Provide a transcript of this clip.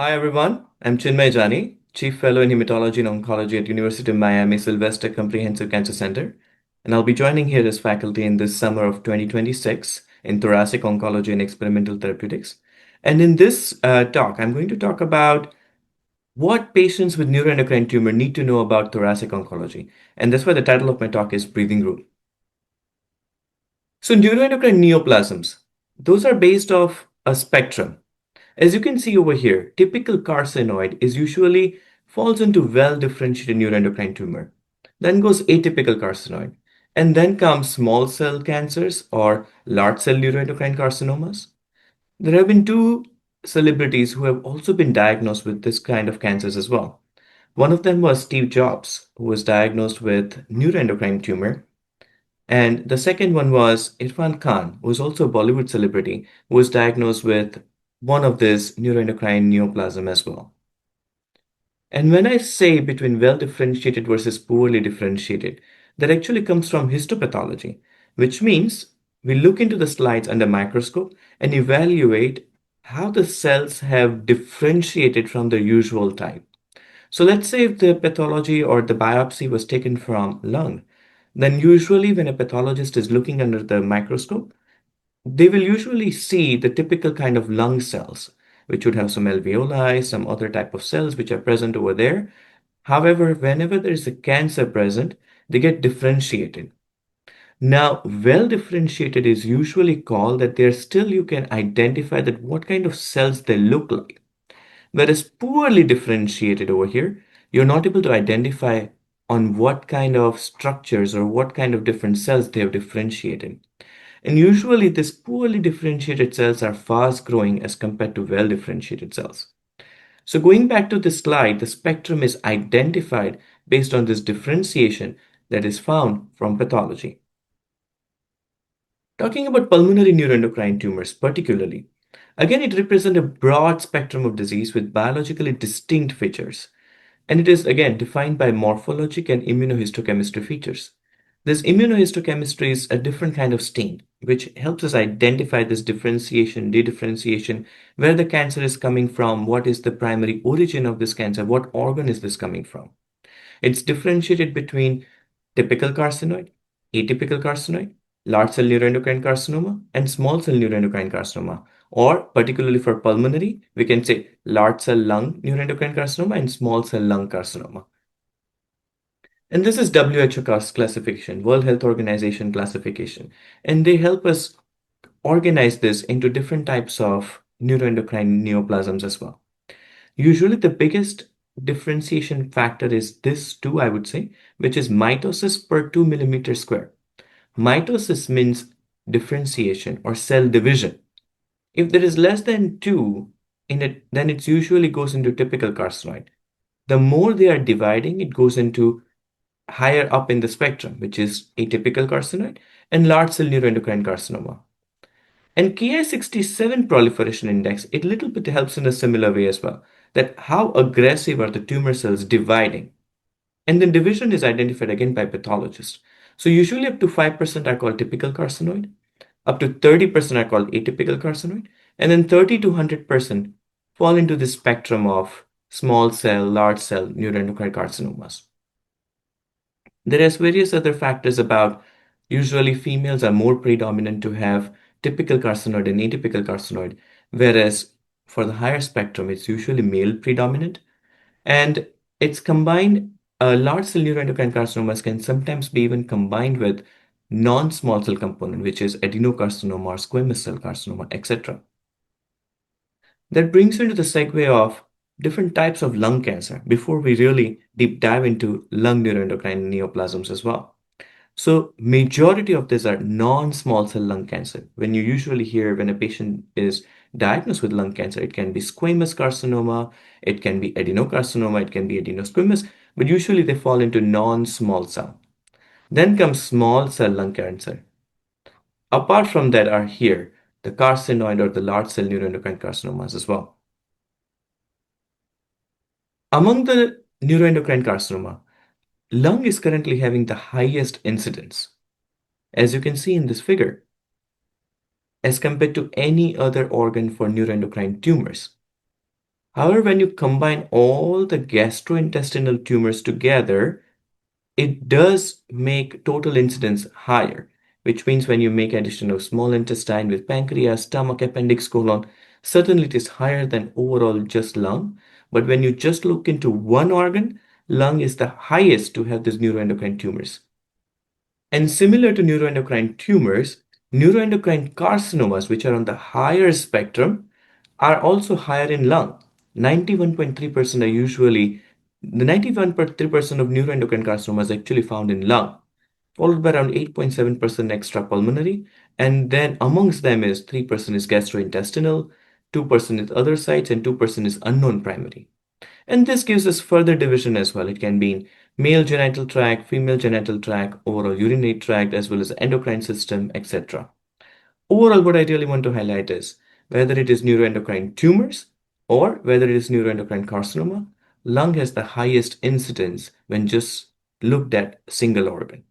Hi everyone, I'm Chinmay Jani, Chief Fellow in Hematology and Oncology at University of Miami Sylvester Comprehensive Cancer Center, and I'll be joining here as faculty in this summer of 2026 in Thoracic Oncology and Experimental Therapeutics. And in this talk, I'm going to talk about what patients with neuroendocrine tumor need to know about thoracic oncology. And that's why the title of my talk is Breathing Room. So neuroendocrine neoplasms, those are based off a spectrum. As you can see over here, typical carcinoid is usually falls into well-differentiated neuroendocrine tumor. Then goes atypical carcinoid. And then comes small cell cancers or large cell neuroendocrine carcinomas. There have been two celebrities who have also been diagnosed with this kind of cancers as well. One of them was Steve Jobs, who was diagnosed with neuroendocrine tumor. And the second one was Irfan Khan, who was also a Bollywood celebrity, who was diagnosed with one of these neuroendocrine neoplasm as well. And when I say between well differentiated versus poorly differentiated, that actually comes from histopathology, which means we look into the slides under microscope and evaluate how the cells have differentiated from their usual type. So let's say if the pathology or the biopsy was taken from lung, then usually when a pathologist is looking under the microscope, they will usually see the typical kind of lung cells, which would have some alveoli, some other type of cells which are present over there. However, whenever there is a cancer present, they get differentiated. Now, well differentiated is usually called that there still you can identify that what kind of cells they look like. Whereas poorly differentiated over here, you're not able to identify on what kind of structures or what kind of different cells they have differentiated. And usually these poorly differentiated cells are fast growing as compared to well differentiated cells. So going back to this slide, the spectrum is identified based on this differentiation that is found from pathology. Talking about pulmonary neuroendocrine tumors particularly, again it represents a broad spectrum of disease with biologically distinct features. And it is again defined by morphologic and immunohistochemistry features. This immunohistochemistry is a different kind of stain, which helps us identify this differentiation, dedifferentiation, where the cancer is coming from, what is the primary origin of this cancer, what organ is this coming from. It's differentiated between typical carcinoid, atypical carcinoid, large cell neuroendocrine carcinoma, and small cell neuroendocrine carcinoma. Or, particularly for pulmonary, we can say large cell lung neuroendocrine carcinoma and small cell lung carcinoma. And this is WHO classification, World Health Organization classification. And they help us organize this into different types of neuroendocrine neoplasms as well. Usually, the biggest differentiation factor is this two, I would say, which is mitosis per 2 millimeter square. Mitosis means differentiation or cell division. If there is less than 2 in it, then it usually goes into typical carcinoid. The more they are dividing, it goes into higher up in the spectrum, which is atypical carcinoid and large cell neuroendocrine carcinoma. And Ki-67 proliferation index, it little bit helps in a similar way as well, that how aggressive are the tumor cells dividing. And then division is identified again by pathologists. So usually up to 5% are called typical carcinoid, up to 30% are called atypical carcinoid, and then 30 to 100% fall into the spectrum of small cell, large cell neuroendocrine carcinomas. There is various other factors about usually females are more predominant to have typical carcinoid and atypical carcinoid, whereas for the higher spectrum, it's usually male predominant. And it's combined, large cell neuroendocrine carcinomas can sometimes be even combined with non-small cell component, which is adenocarcinoma or squamous cell carcinoma, etc. That brings into the segue of different types of lung cancer before we really deep dive into lung neuroendocrine neoplasms as well. So majority of these are non-small cell lung cancer. When you usually hear when a patient is diagnosed with lung cancer, it can be squamous carcinoma, it can be adenocarcinoma, it can be adenosquamous, but usually they fall into non-small cell. Then comes small cell lung cancer. Apart from that are here the carcinoid or the large cell neuroendocrine carcinomas as well. Among the neuroendocrine carcinoma, lung is currently having the highest incidence, as you can see in this figure, as compared to any other organ for neuroendocrine tumors. However, when you combine all the gastrointestinal tumors together, it does make total incidence higher, which means when you make addition of small intestine with pancreas, stomach, appendix, colon, certainly it is higher than overall just lung. But when you just look into one organ, lung is the highest to have these neuroendocrine tumors. And similar to neuroendocrine tumors, neuroendocrine carcinomas, which are on the higher spectrum, are also higher in lung. 91.3% are usually, the 91.3% of neuroendocrine carcinomas actually found in lung, followed by around 8.7% extrapulmonary, and then amongst them is 3% is gastrointestinal, 2% is other sites, and 2% is unknown primary. And this gives us further division as well. It can be in male genital tract, female genital tract, overall urinary tract, as well as endocrine system, etc. Overall, what I really want to highlight is whether it is neuroendocrine tumors or whether it is neuroendocrine carcinoma, lung has the highest incidence when just looked at single organ.